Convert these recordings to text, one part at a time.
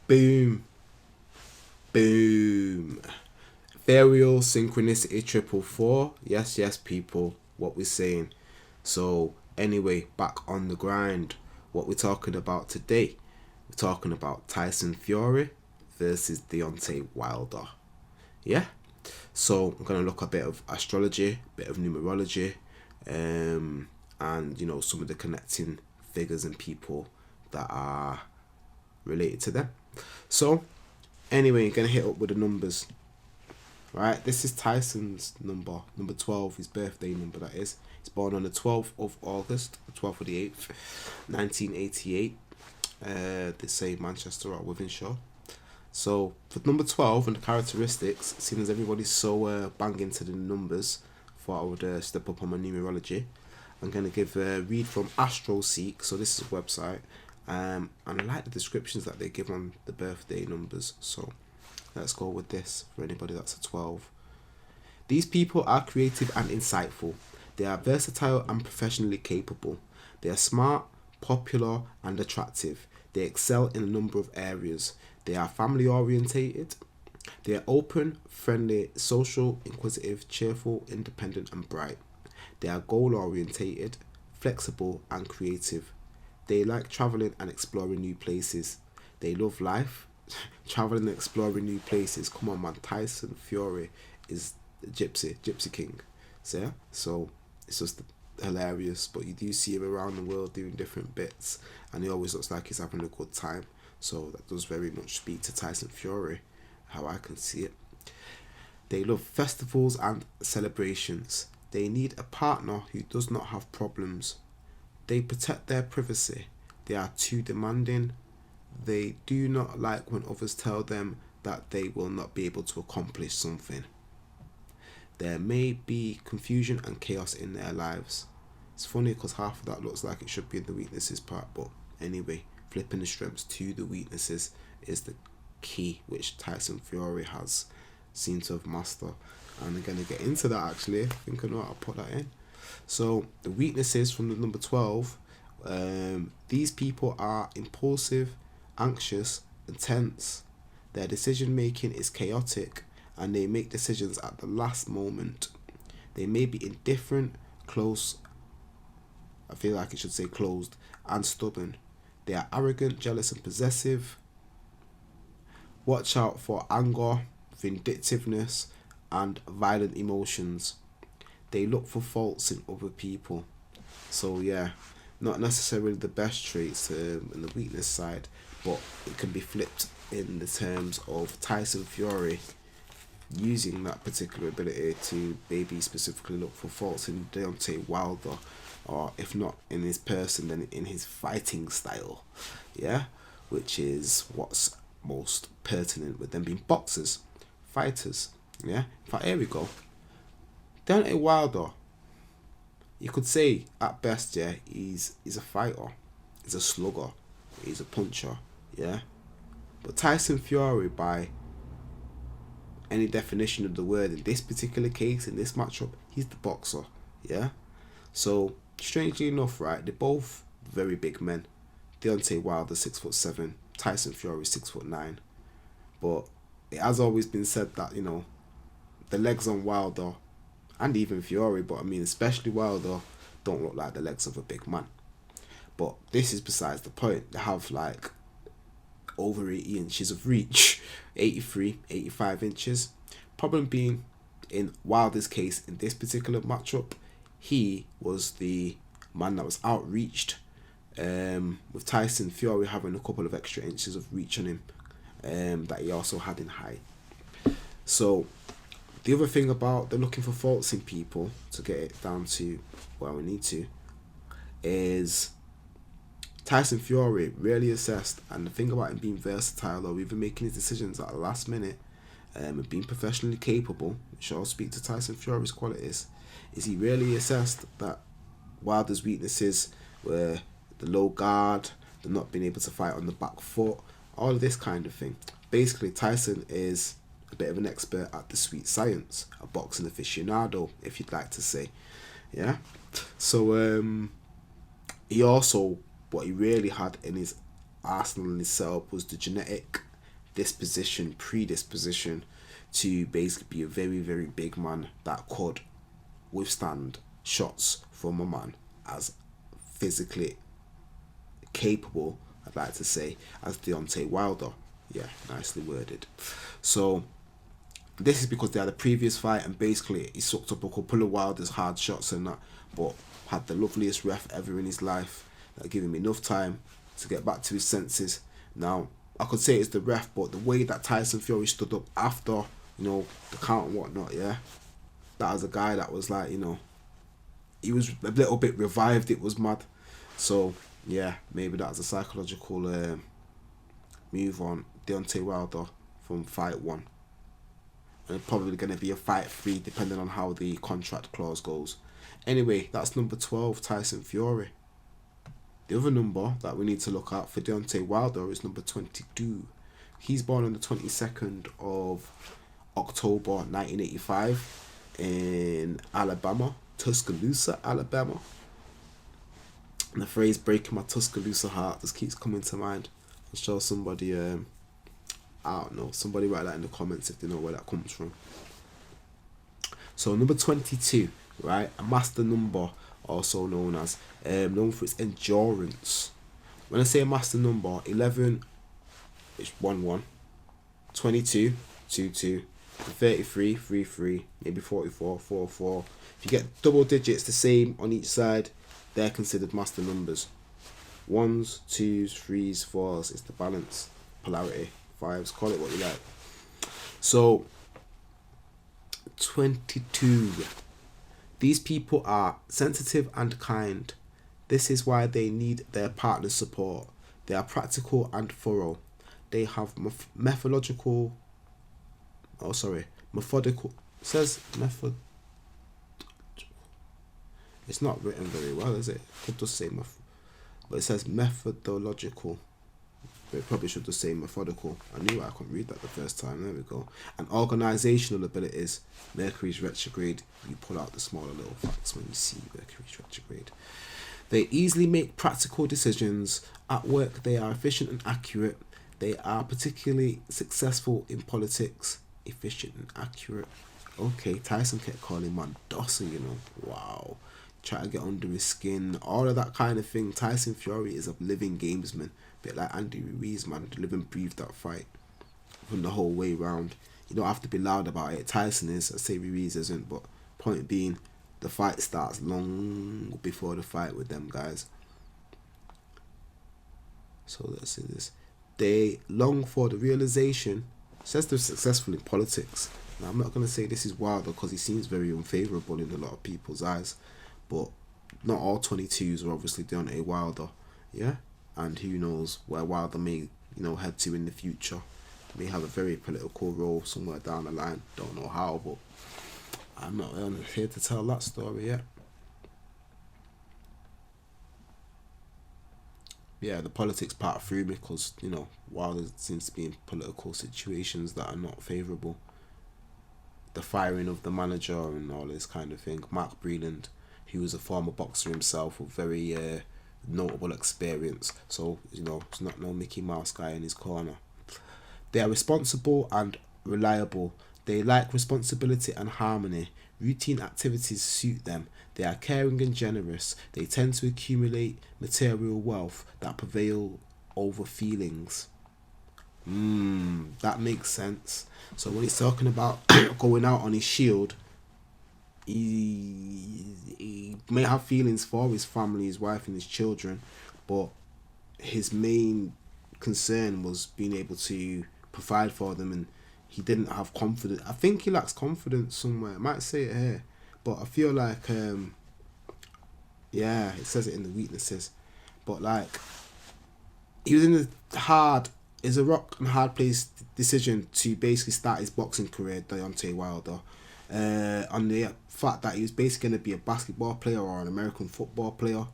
Boom. Boom. Ethereal synchronicity 444. Yes, yes, people. What we're saying. So, anyway, back on the grind. What we're talking about today. We're talking about Tyson Fury versus Deontay Wilder. Yeah? So, I'm going to look a bit of astrology, a bit of numerology, and, some of the connecting figures and people that are related to them. So, anyway, going to hit up with the numbers. Right, this is Tyson's number 12, his birthday number, that is. He's born on the 12th of August, the 12th of the 8th, 1988. They say Manchester or Withenshaw. So, for number 12 and the characteristics, seeing as everybody's so banging to the numbers, thought I would step up on my numerology. I'm going to give a read from AstroSeek, so this is a website, and I like the descriptions that they give on the birthday numbers, so let's go with this for anybody that's a 12. These people are creative and insightful. They are versatile and professionally capable. They are smart, popular, and attractive. They excel in a number of areas. They are family orientated. They are open, friendly, social, inquisitive, cheerful, independent, and bright. They are goal orientated, flexible, and creative. They like traveling and exploring new places. They love life. Traveling and exploring new places. Come on, man. Tyson Fury is the gypsy king. So it's just hilarious. But you do see him around the world doing different bits, and he always looks like he's having a good time. So that does very much speak to Tyson Fury, how I can see it. They love festivals and celebrations. They need a partner who does not have problems. They protect their privacy. They are too demanding. They do not like when others tell them that they will not be able to accomplish something. There may be confusion and chaos in their lives. It's funny because half of that looks like it should be in the weaknesses part, but anyway, flipping the strengths to the weaknesses is the key which Tyson Fury has seemed to have mastered. And I'm going to get into that actually. I think I know how to put that in. So the weaknesses from the number 12, these people are impulsive, anxious, and tense. Their decision making is chaotic and they make decisions at the last moment. They may be indifferent, close, I feel like it should say closed, and stubborn. They are arrogant, jealous, and possessive. Watch out for anger, vindictiveness, and violent emotions. They look for faults in other people. So yeah, not necessarily the best traits in the weakness side, but it can be flipped in the terms of Tyson Fury using that particular ability to maybe specifically look for faults in Deontay Wilder, or if not in his person, then in his fighting style. Yeah, which is what's most pertinent with them being boxers, fighters. Yeah, in fact, here we go. Deontay Wilder, you could say at best, yeah, he's a fighter, he's a slugger, he's a puncher, yeah. But Tyson Fury, by any definition of the word in this particular case, in this matchup, he's the boxer, yeah. So strangely enough, right, they're both very big men. Deontay Wilder 6'7", Tyson Fury 6'9", but it has always been said that the legs on Wilder, and even Fury, but I mean especially Wilder, don't look like the legs of a big man. But this is besides the point. They have like over 80 inches of reach, 83, 85 inches. Problem being, in Wilder's case, in this particular matchup, he was the man that was outreached, with Tyson Fury having a couple of extra inches of reach on him, that he also had in height. So the other thing about they're looking for faults in people, to get it down to where we need to, is Tyson Fury really assessed, and the thing about him being versatile or even making his decisions at the last minute, and being professionally capable, which I'll speak to Tyson Fury's qualities, is he really assessed that Wilder's weaknesses were the low guard, the not being able to fight on the back foot, all of this kind of thing. Basically, Tyson is a bit of an expert at the sweet science, a boxing aficionado, if you'd like to say. Yeah. So he also, what he really had in his arsenal and his setup was the genetic predisposition to basically be a very, very big man that could withstand shots from a man as physically capable, I'd like to say, as Deontay Wilder. Yeah, nicely worded. So this is because they had a previous fight and basically he sucked up a couple of Wilder's hard shots and that, but had the loveliest ref ever in his life that gave him enough time to get back to his senses. Now, I could say it's the ref, but the way that Tyson Fury stood up after, the count and whatnot, yeah, that was a guy that was like, he was a little bit revived. It was mad. So, yeah, maybe that was a psychological move on Deontay Wilder from fight 1. And probably going to be a fight 3 depending on how the contract clause goes. Anyway, that's number 12, Tyson Fury. The other number that we need to look at for Deontay Wilder is number 22. He's born on the 22nd of October 1985 in Alabama, Tuscaloosa, Alabama. And the phrase "breaking my Tuscaloosa heart" just keeps coming to mind. I'll show somebody, I don't know, somebody write that in the comments if they know where that comes from. So number 22, right, a master number, also known for its endurance. When I say a master number, 11 is 1-1, 22, 2-2, 33, 3-3, maybe 44, 4-4. If you get double digits the same on each side, they're considered master numbers. 1s, 2s, 3s, 4s, it's the balance, polarity, 5s, call it what you like. So, 22. These people are sensitive and kind. This is why they need their partner's support. They are practical and thorough. They have methodical. It says method. It's not written very well, is it? It could just say but it says methodological. But it probably should just say methodical. I knew I couldn't read that the first time. There we go. And organisational abilities. Mercury's retrograde. You pull out the smaller little facts when you see Mercury's retrograde. They easily make practical decisions. At work, they are efficient and accurate. They are particularly successful in politics. Efficient and accurate. Okay, Tyson kept calling man Dawson, Wow. Try to get under his skin. All of that kind of thing. Tyson Fury is a living gamesman. Bit like Andy Ruiz, man. Live and breathe that fight from the whole way round. You don't have to be loud about it. Tyson is. I say Ruiz isn't, but point being, the fight starts long before the fight with them guys. So let's see this. They long for the realization. Says they're successful in politics. Now I'm not gonna say this is Wilder because he seems very unfavourable in a lot of people's eyes, but not all 22s are obviously Deontay Wilder, yeah. And who knows where Wilder may, head to in the future. May have a very political role somewhere down the line. Don't know how, but I'm not here to tell that story yet. Yeah, the politics part threw me because, Wilder seems to be in political situations that are not favourable. The firing of the manager and all this kind of thing. Mark Breland, he was a former boxer himself with very notable experience. So, it's not no Mickey Mouse guy in his corner. They are responsible and reliable. They like responsibility and harmony. Routine activities suit them. They are caring and generous. They tend to accumulate material wealth that prevail over feelings. That makes sense. So when he's talking about going out on his shield, he may have feelings for his family, his wife and his children, but his main concern was being able to provide for them, and he didn't have confidence. I think he lacks confidence somewhere. I might say it here, but I feel like it says it in the weaknesses, but like he was in it's a rock and hard place decision to basically start his boxing career, Deontay Wilder, on the fact that he was basically going to be a basketball player or an American football player.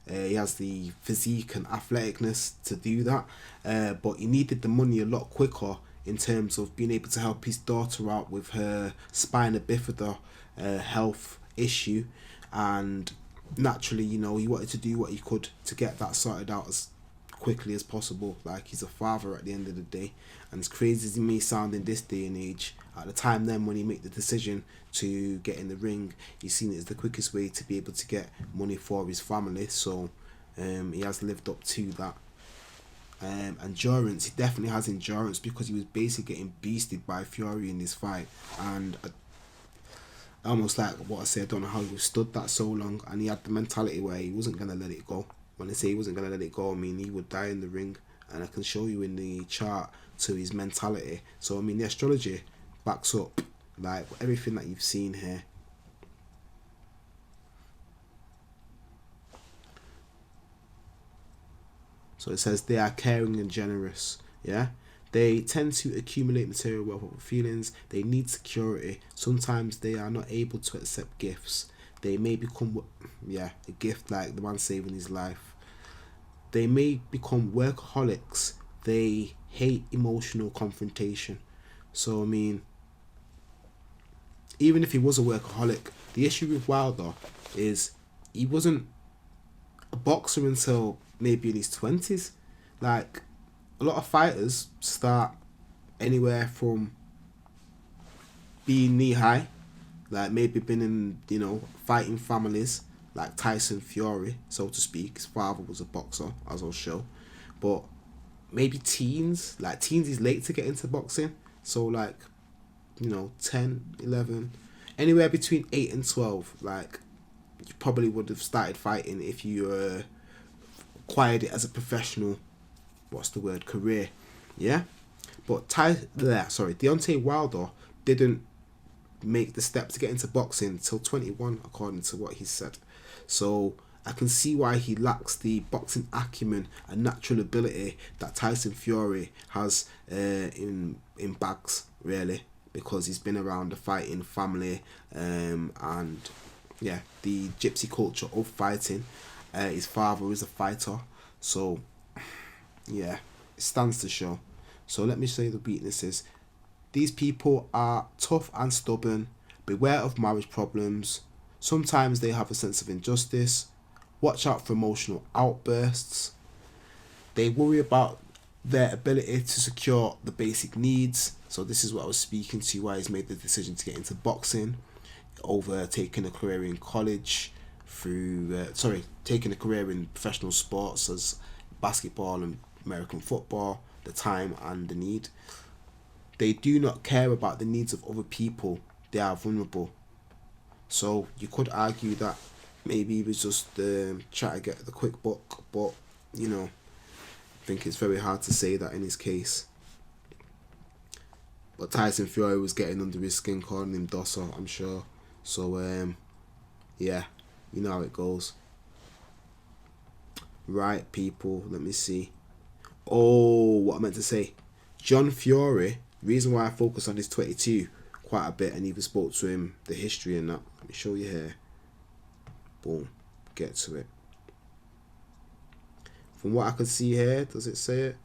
He has the physique and athleticness to do that, but he needed the money a lot quicker in terms of being able to help his daughter out with her spina bifida health issue, and naturally, he wanted to do what he could to get that sorted out as quickly as possible. Like, he's a father at the end of the day, And as crazy as it may sound in this day and age, at the time then when he made the decision to get in the ring, he seen it as the quickest way to be able to get money for his family. So he has lived up to that. Endurance, he definitely has endurance, because he was basically getting beasted by Fury in this fight. And almost like what I said, I don't know how he stood that so long, and he had the mentality where he wasn't going to let it go. When I say he wasn't going to let it go, I mean he would die in the ring, and I can show you in the chart to his mentality. So I mean the astrology backs up like everything that you've seen here. So it says they are caring and generous, yeah? They tend to accumulate material wealth over feelings. They need security. Sometimes they are not able to accept gifts. They may become, a gift like the man saving his life. They may become workaholics. They hate emotional confrontation. So, I mean, even if he was a workaholic, the issue with Wilder is he wasn't a boxer until maybe in his 20s. Like, a lot of fighters start anywhere from being knee high, like maybe been in, fighting families like Tyson Fury, so to speak. His father was a boxer, as I'll show. But maybe teens is late to get into boxing. So like, 10, 11, anywhere between 8 and 12, like, you probably would have started fighting if you acquired it as a professional, career, yeah? But Deontay Wilder didn't make the step to get into boxing until 21, according to what he said. So I can see why he lacks the boxing acumen and natural ability that Tyson Fury has in bags, really, because he's been around the fighting family and the gypsy culture of fighting. His father is a fighter, so yeah, it stands to show. So let me show you the weaknesses. These people are tough and stubborn, beware of marriage problems, sometimes they have a sense of injustice, watch out for emotional outbursts, they worry about their ability to secure the basic needs. So this is what I was speaking to, why he's made the decision to get into boxing over taking a career in college taking a career in professional sports as basketball and American football, the time and the need. They do not care about the needs of other people. They are vulnerable. So you could argue that maybe he was just trying to get the quick buck, but I think it's very hard to say that in his case. But Tyson Fury was getting under his skin, calling him docile, I'm sure. So yeah, you know how it goes. Right, people, let me see. Oh, what I meant to say. John Fury, reason why I focus on his 22 quite a bit and even spoke to him, the history and that. Let me show you here. Boom, get to it. From what I can see here, does it say it?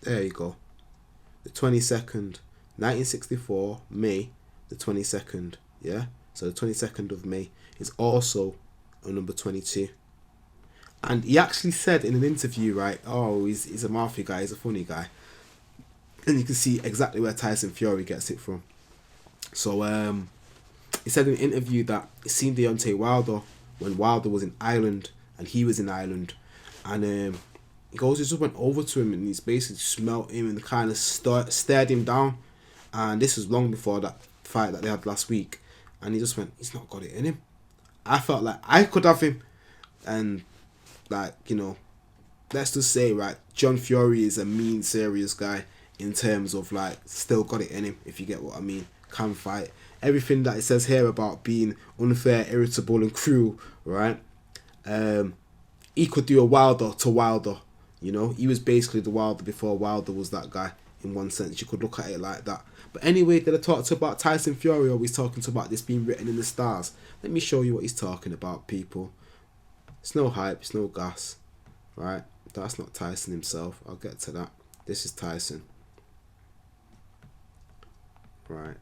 There you go. The 22nd, 1964, May the 22nd, yeah? So the 22nd of May is also a number 22. And he actually said in an interview, right, he's a mafia guy, he's a funny guy. And you can see exactly where Tyson Fury gets it from. So he said in an interview that he seen Deontay Wilder when Wilder was in Ireland and he was in Ireland. And he just went over to him and he's basically smelt him and kind of stared him down. And this was long before that fight that they had last week. And he just went, he's not got it in him. I felt like I could have him. And like, let's just say, right, John Fury is a mean, serious guy in terms of like still got it in him, if you get what I mean. Can fight. Everything that it says here about being unfair, irritable and cruel, right? He could do a Wilder to Wilder. He was basically the Wilder before Wilder was that guy, in one sense. You could look at it like that. But anyway, did I talk to about Tyson Fury, or he's talking about this being written in the stars? Let me show you what he's talking about, people. It's no hype, it's no gas, right? That's not Tyson himself. I'll get to that. This is Tyson. Right.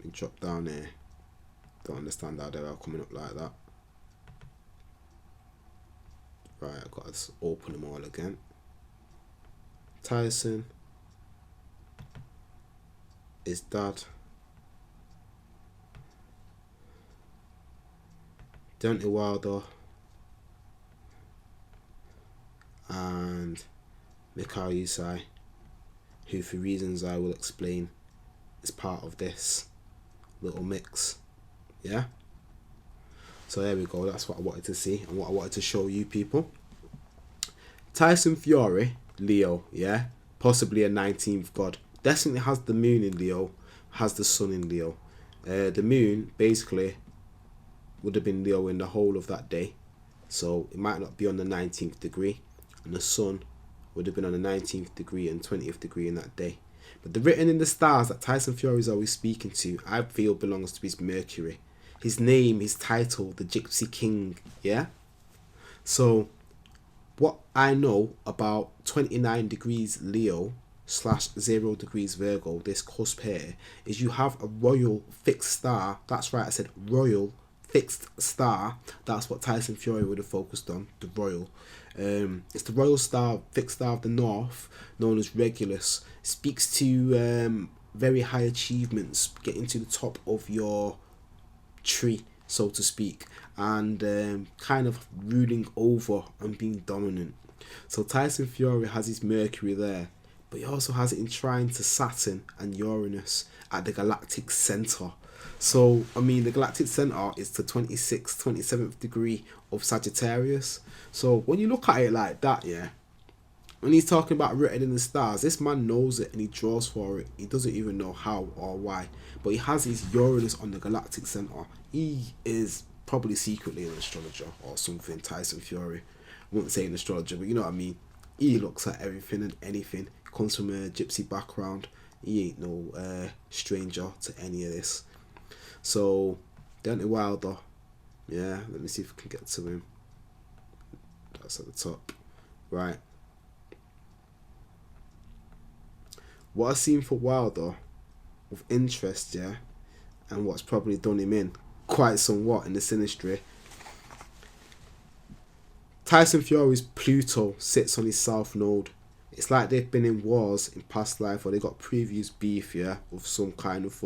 Been dropped down here. Don't understand how they're all coming up like that. Right, I've got to open them all again. Tyson is dad. Deontay Wilder and Mikao Usui, who for reasons I will explain is part of this little mix. Yeah? So there we go, that's what I wanted to see and what I wanted to show you people. Tyson Fury, Leo, yeah? Possibly a 19th god. Definitely has the moon in Leo, has the sun in Leo. The moon basically would have been Leo in the whole of that day, so it might not be on the 19th degree, and the sun would have been on the 19th degree and 20th degree in that day. But the written in the stars that Tyson Fury is always speaking to, I feel belongs to his Mercury. His name, his title, the Gypsy King, yeah? So, what I know about 29 degrees Leo / 0 degrees Virgo, this cusp here, is you have a royal fixed star. That's right, I said royal fixed star. That's what Tyson Fury would have focused on, the royal. It's the royal star, fixed star of the north, known as Regulus. It speaks to very high achievements, getting to the top of your tree, so to speak, and kind of ruling over and being dominant. So Tyson Fury has his Mercury there, but he also has it enshrined to Saturn and Uranus at the galactic center. So, I mean, the galactic center is the 26th, 27th degree of Sagittarius. So, when you look at it like that, yeah, when he's talking about written in the stars, this man knows it and he draws for it. He doesn't even know how or why, but he has his Uranus on the galactic center. He is probably secretly an astrologer or something, Tyson Fury. I wouldn't say an astrologer, but you know what I mean. He looks at everything and anything. Comes from a gypsy background. He ain't no stranger to any of this. So, Deontay Wilder, yeah, let me see if I can get to him. That's at the top. Right. What I've seen for Wilder with interest, yeah, and what's probably done him in quite somewhat in the synastry. Tyson Fury's Pluto sits on his south node. It's like they've been in wars in past life, or they got previous beef, yeah, with some kind of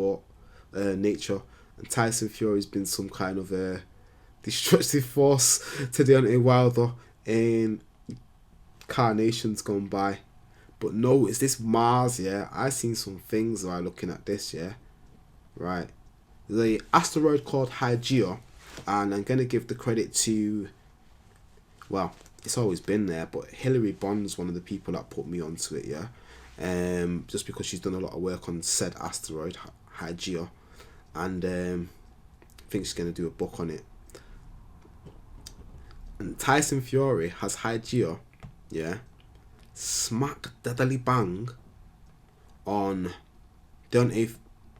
nature. And Tyson Fury's been some kind of a destructive force to Deontay Wilder in carnations gone by. But no, it's this Mars, yeah. I've seen some things while looking at this, yeah. Right. The asteroid called Hygeia, and I'm going to give the credit to, well, it's always been there, but Hilary Bond's one of the people that put me onto it, yeah. Just because she's done a lot of work on said asteroid, Hygeia. And I think she's going to do a book on it. And Tyson Fury has Hygeia, yeah, smack deadly bang on Deontay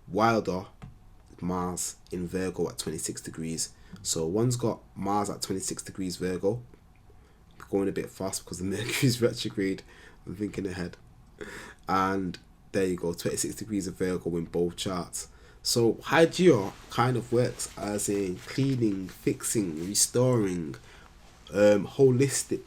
Wilder Mars in Virgo at 26 degrees. So one's got Mars at 26 degrees Virgo, going a bit fast because the Mercury's retrograde. I'm thinking ahead. And there you go, 26 degrees of Virgo in both charts. So Hygeia kind of works as a cleaning, fixing, restoring, holistic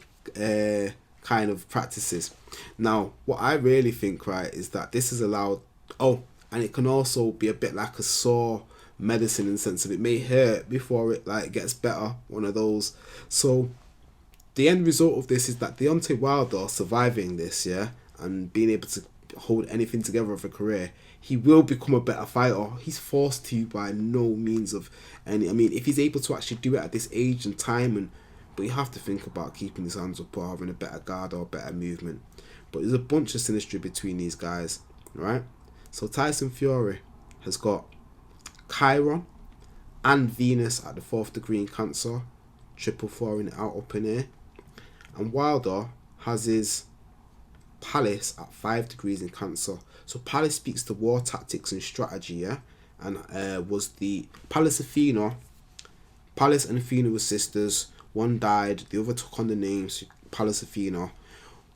kind of practices. Now, what I really think, right, is that this is allowed. Oh, and it can also be a bit like a sore medicine in the sense of it may hurt before it like gets better. One of those. So the end result of this is that Deontay Wilder surviving this, yeah, and being able to hold anything together of a career, he will become a better fighter. He's forced to by no means of any. I mean, if he's able to actually do it at this age and time, but you have to think about keeping his hands up or having a better guard or better movement. But there's a bunch of synastry between these guys, right? So Tyson Fury has got Chiron and Venus at the 4th degree in Cancer, 444 in it out up in here, and Wilder has his Palace at 5 degrees in Cancer. So Palace speaks to war tactics and strategy, yeah, and was the Pallas Athena. Pallas and Athena were sisters. One died, the other took on the names Pallas Athena,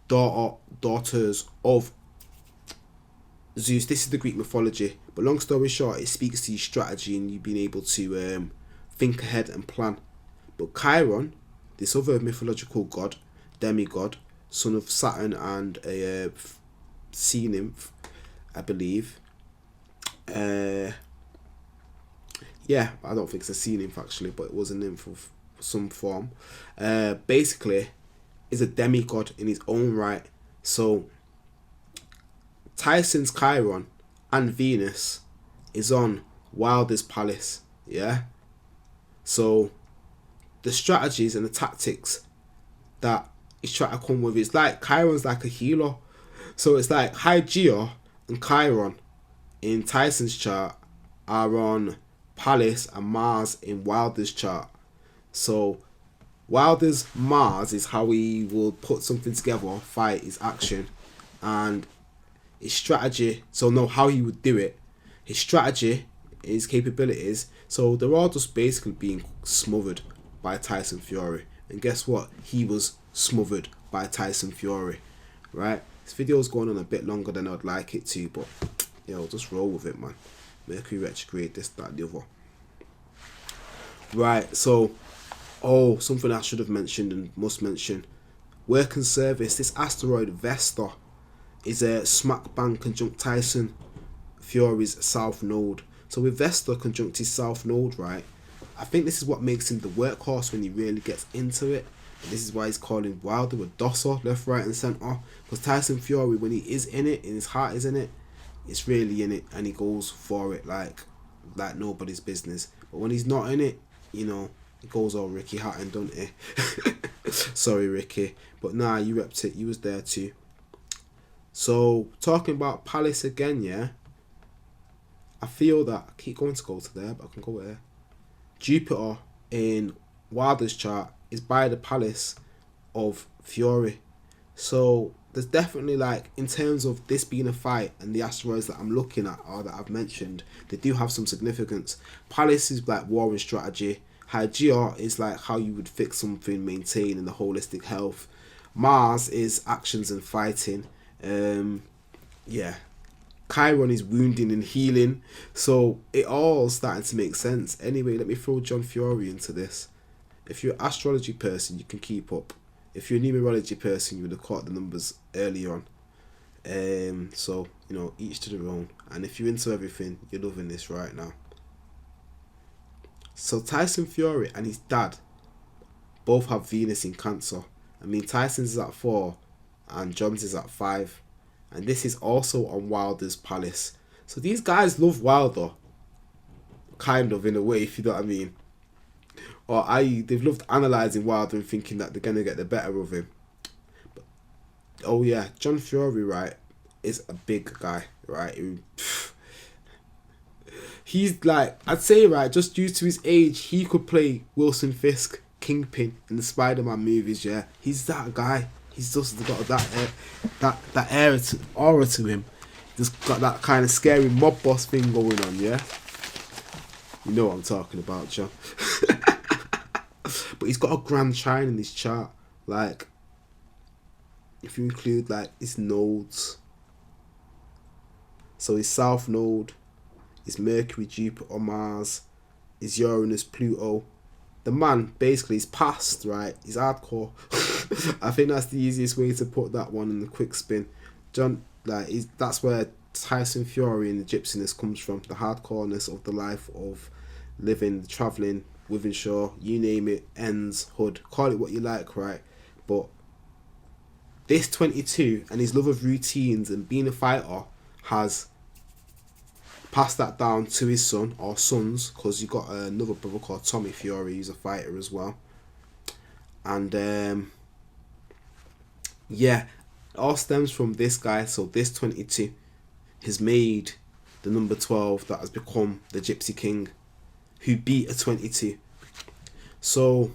daughters of Zeus. This is the Greek mythology, but long story short, it speaks to your strategy and you being able to think ahead and plan. But Chiron, this other mythological god, demigod, son of Saturn and a sea nymph, I believe. Yeah, I don't think it's a sea nymph actually, but it was a nymph of some form. Basically, is a demigod in his own right. So Tyson's Chiron and Venus is on Wilder's Palace. Yeah. So the strategies and the tactics that he's trying to come with, it's like Chiron's like a healer. So it's like Hygeia and Chiron in Tyson's chart are on Palace and Mars in Wilder's chart. So Wilder's Mars is how he will put something together, fight, his action, and his strategy. So know how he would do it, his strategy, his capabilities. So they're all just basically being smothered by Tyson Fury. And guess what? He was smothered by Tyson Fury, right? This video is going on a bit longer than I'd like it to, but just roll with it, man. Mercury retrograde, this, that, the other. Right, so, something I should have mentioned and must mention. Work and service. This asteroid Vesta is a smack bang conjunct Tyson Fury's south node. So with Vesta conjunct his south node, right, I think this is what makes him the workhorse when he really gets into it. And this is why he's calling Wilder a dosser, left, right and centre. Because Tyson Fury, when he is in it, and his heart is in it, it's really in it, and he goes for it like nobody's business. But when he's not in it, it goes all Ricky Hatton, don't it? Sorry, Ricky. But nah, you repped it. You was there too. So, talking about Palace again, yeah? I feel that I keep going to go to there, but I can go there. Jupiter in Wilder's chart is by the Palace of Fury. So, there's definitely, like, in terms of this being a fight and the asteroids that I'm looking at or that I've mentioned, they do have some significance. Palace is like war and strategy. Hygeia is like how you would fix something, maintain, and the holistic health. Mars is actions and fighting. Yeah. Chiron is wounding and healing. So it all starting to make sense. Anyway, let me throw John Fury into this. If you're an astrology person, you can keep up. If you're a numerology person, you would have caught the numbers earlier on. So, each to their own. And if you're into everything, you're loving this right now. So Tyson Fury and his dad both have Venus in Cancer. I mean, Tyson's is at 4 and John's is at 5. And this is also on Wilder's Palace. So these guys love Wilder. Kind of, in a way, if you know what I mean. Or they've loved analysing Wilder and thinking that they're going to get the better of him. But, oh yeah, John Fury, right, is a big guy, right? He's like, I'd say, right, just due to his age, he could play Wilson Fisk, Kingpin in the Spider-Man movies, yeah. He's that guy. He's just got that aura to him. Just got that kind of scary mob boss thing going on, yeah? You know what I'm talking about, John. But he's got a grand trine in his chart. Like, if you include, like, his nodes. So his south node is Mercury, Jupiter, Mars, is Uranus, Pluto. The man basically is past, right? He's hardcore. I think that's the easiest way to put that one in the quick spin. John, like, that's where Tyson Fury and the gypsiness comes from. The hardcoreness of the life of living, travelling, within shore, you name it, ends, hood, call it what you like, right? But this 22 and his love of routines and being a fighter has passed that down to his son or sons, because you got another brother called Tommy Fury, who's a fighter as well. And yeah, it all stems from this guy. So this 22 has made the number 12 that has become the Gypsy King, who beat a 22. So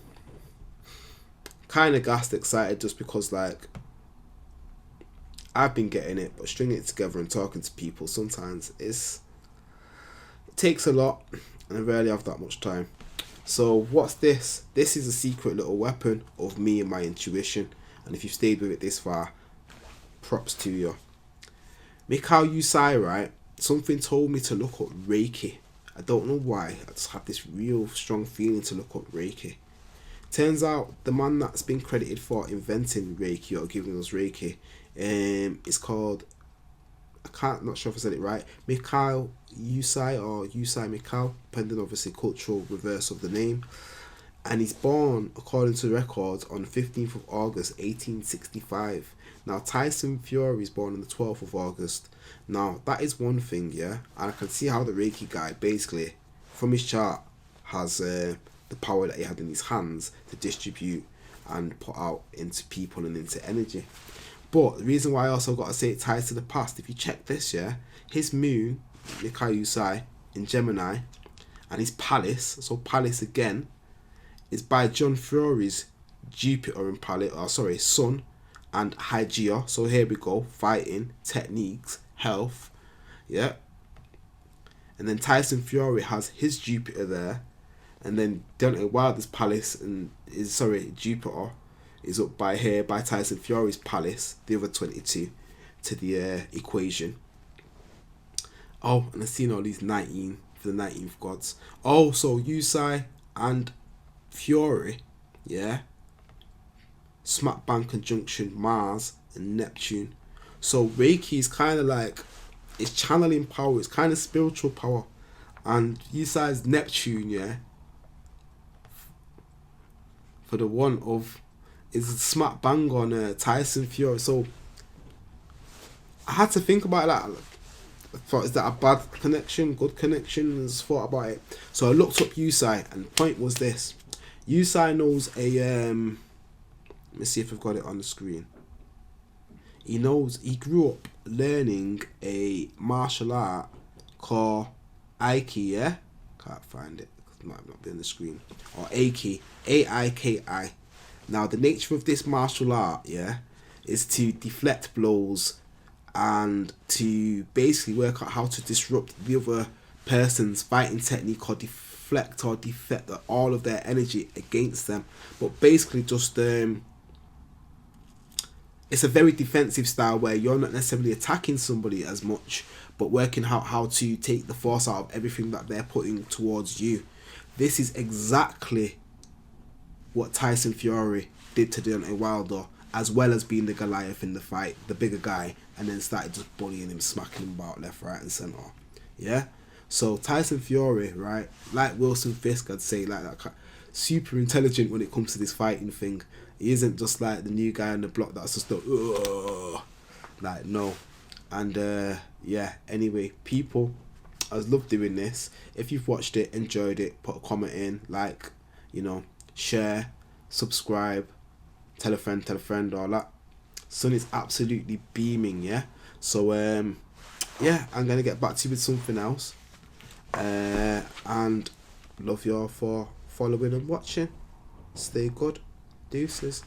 kind of gassed, excited, just because, like, I've been getting it, but stringing it together and talking to people sometimes it takes a lot, and I rarely have that much time. So what's this? This is a secret little weapon of me and my intuition, and if you've stayed with it this far, props to you. Mikao Usui, right? Something told me to look up Reiki. I don't know why. I just have this real strong feeling to look up Reiki. Turns out the man that's been credited for inventing Reiki or giving us Reiki, is called, not sure if I said it right, Mikao Usui or Usui Mikao, depending obviously cultural reverse of the name. And he's born, according to records, on 15th of August 1865. Now Tyson Fury is born on the 12th of August. Now that is one thing, yeah, and I can see how the Reiki guy basically, from his chart, has the power that he had in his hands to distribute and put out into people and into energy. But the reason why I also got to say it ties to the past, if you check this, yeah, his moon, Mikao Usui, in Gemini, and his palace, so palace again, is by John Fury's Jupiter in palace, sun, and Hygeia. So here we go, fighting, techniques, health, yeah. And then Tyson Fury has his Jupiter there, and then Deontay Wilder's palace Jupiter is up by here by Tyson Fury's palace, the other 22 to the equation. Oh, and I've seen all these 19 for the 19th gods. Oh, so Usui and Fury, yeah, smack bang conjunction Mars and Neptune. So Reiki is kind of like, it's channeling power, it's kind of spiritual power. And Usui's Neptune, yeah, for the one of, is smack bang on Tyson Fury. So I had to think about that. I thought, is that a bad connection, good connection? I just thought about it. So I looked up Usui, and the point was this. Usui knows a let me see if I've got it on the screen. He grew up learning a martial art called Aiki, yeah? Can't find it, it might not be on the screen. Or Aiki, Aiki. Now the nature of this martial art, yeah, is to deflect blows and to basically work out how to disrupt the other person's fighting technique, or deflect all of their energy against them. But basically just it's a very defensive style where you're not necessarily attacking somebody as much, but working out how to take the force out of everything that they're putting towards you. This is exactly what Tyson Fury did to Deontay Wilder, as well as being the Goliath in the fight, the bigger guy, and then started just bullying him, smacking him about left, right, and centre. Yeah? So Tyson Fury, right, like Wilson Fisk, I'd say, like that, super intelligent when it comes to this fighting thing. He isn't just like the new guy on the block that's just like, no. And yeah, anyway, people, I love doing this. If you've watched it, enjoyed it, put a comment in, like, share, subscribe, tell a friend, all that. Sun is absolutely beaming, yeah. So yeah, I'm gonna get back to you with something else. And love you all for following and watching. Stay good. Deuces.